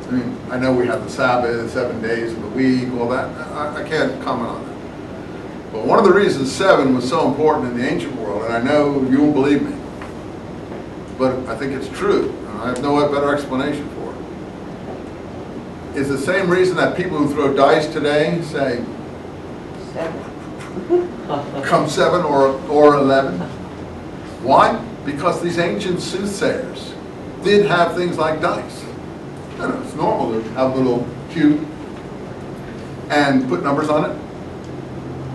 I mean, I know we have the Sabbath, 7 days of the week, all that. I can't comment on that. But one of the reasons 7 was so important in the ancient world, and I know you won't believe me, but I think it's true, and I have no better explanation for it, is the same reason that people who throw dice today say, 7. come 7 or 11. Why? Because these ancient soothsayers did have things like dice. You know, it's normal to have a little cube and put numbers on it.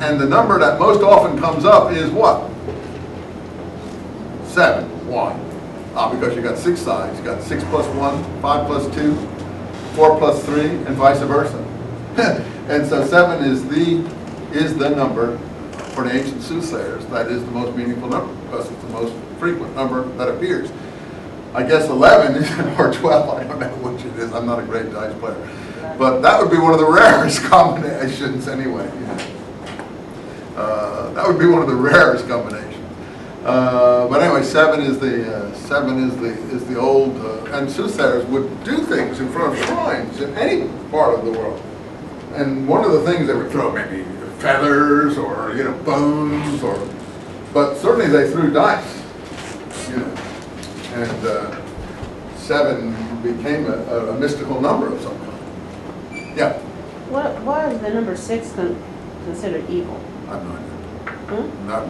And the number that most often comes up is what? 7. Why? Because you got 6 sides. You got 6 plus 1, 5 plus 2, 4 plus 3, and vice versa. And so 7 is the number for the ancient soothsayers. That is the most meaningful number because it's the most frequent number that appears. I guess 11 or 12, I don't know which it is. I'm not a great dice player. But that would be one of the rarest combinations anyway. That would be one of the rarest combinations. But anyway, 7 is the old, and soothsayers would do things in front of shrines in any part of the world. And one of the things they would throw, maybe feathers or bones, but certainly they threw dice. And 7 became a mystical number of some kind. Yeah. Why is the number 6 considered evil? I have no idea. I have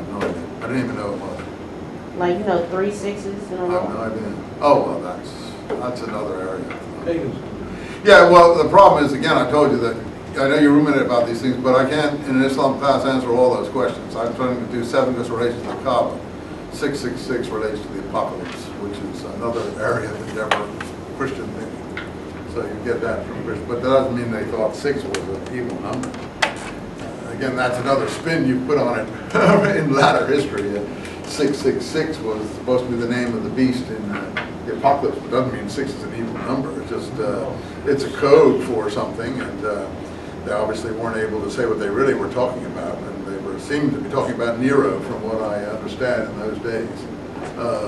no idea. I didn't even know it was. Like 3 6s in a I row? have no idea. Oh well, that's another area. Yeah. Well, the problem is, again, I told you that I know you ruminate about these things, but I can't in an Islam class answer all those questions. I'm trying to do 7 because it relates to the Kaaba. 666 relates to the apocalypse, which is another area of endeavor Christian thinking. So you get that from Christian, but that doesn't mean they thought 6 was an evil number. Again, that's another spin you put on it in latter history. 666 was supposed to be the name of the beast in the apocalypse, but it doesn't mean 6 is an evil number. It's just it's a code for something, and they obviously weren't able to say what they really were talking about, and they seemed to be talking about Nero, from what I understand in those days,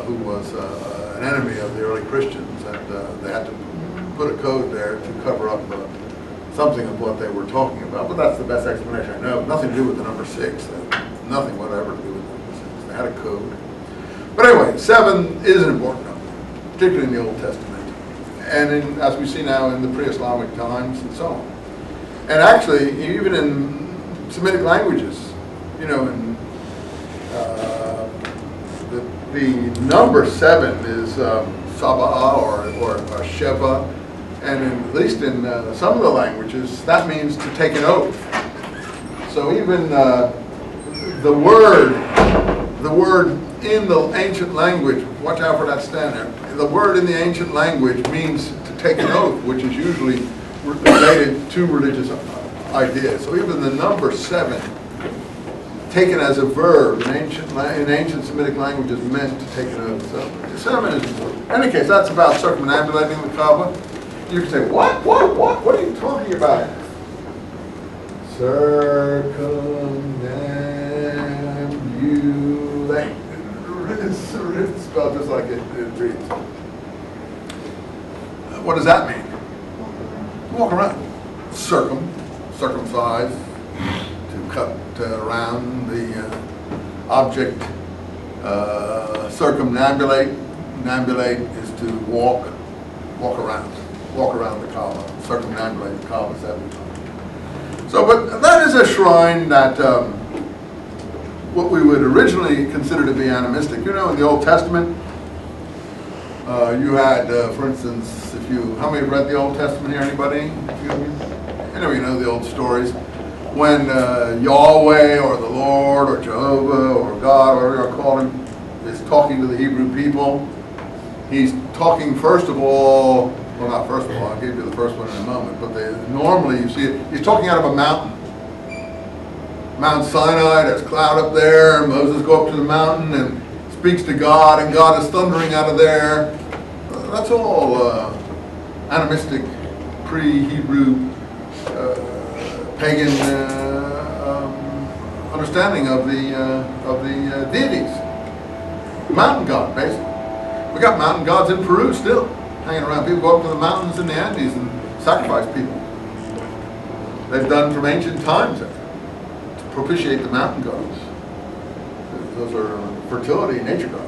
who was an enemy of the early Christians, and they had to put a code there to cover up something of what they were talking about. But that's the best explanation I know. Nothing to do with the number 6. Nothing whatever to do with the number 6. They had a code. But anyway, 7 is an important number, particularly in the Old Testament, and as we see now in the pre-Islamic times and so on. And actually, even in Semitic languages, the number 7 is Sabah or Sheva, and at least in some of the languages, that means to take an oath. So even the word in the ancient language, watch out for that stand there, the word in the ancient language means to take an oath, which is usually related to religious ideas. So even the number 7, taken as a verb in ancient Semitic languages, meant to take an oath. So 7 is important. In any case, that's about circumambulating the Kaaba. You can say, what are you talking about? Circumambulate. It's spelled just like it reads. What does that mean? Walk around. Circumcise, to cut around the object. Circumambulate. Ambulate is to walk around the Kaaba, circumambulate the Kaaba 7 times. So, but that is a shrine that what we would originally consider to be animistic. In the Old Testament, you had, for instance, how many have read the Old Testament here? Anybody? Anyway, you know the old stories. When Yahweh or the Lord or Jehovah or God, whatever you call him, is talking to the Hebrew people, he's talking first of all, well, not first of all, I'll give you the first one in a moment, but normally you see it, he's talking out of a mountain. Mount Sinai, there's a cloud up there, and Moses goes up to the mountain and speaks to God, and God is thundering out of there. That's all animistic, pre-Hebrew, pagan understanding of the deities. Mountain god, basically. We got mountain gods in Peru still. hanging around. People go up to the mountains in the Andes and sacrifice people. They've done from ancient times to propitiate the mountain gods. Those are fertility nature gods.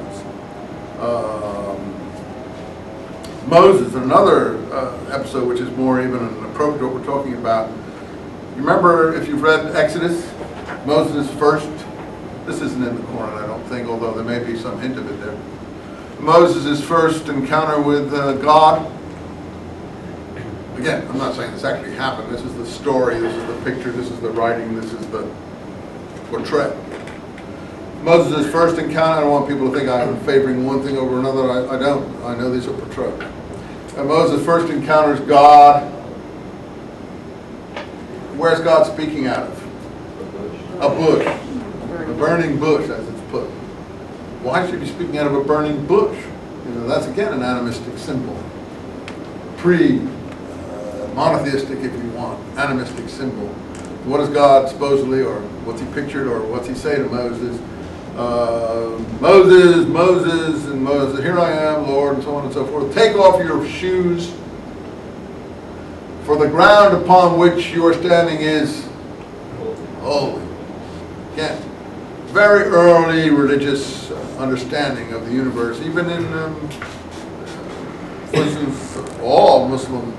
Moses, another episode which is more even appropriate to what we're talking about. You remember, if you've read Exodus, Moses' first, this isn't in the Quran, I don't think, although there may be some hint of it there. Moses' first encounter with God. Again, I'm not saying this actually happened. This is the story, this is the picture, this is the writing, this is the portrait. Moses' first encounter, I don't want people to think I'm favoring one thing over another. I don't. I know these are portrayed. And Moses first encounters God. Where's God speaking out of? A bush. A burning bush, as it's put. Why should he be speaking out of a burning bush? You know, that's again an animistic symbol. Monotheistic, if you want, animistic symbol. What is God supposedly, or what's he pictured, or what's he say to Moses? Moses, and Moses, here I am, Lord, and so on and so forth. Take off your shoes, for the ground upon which you are standing is holy. Again, very early religious understanding of the universe, even in, for instance, all Muslim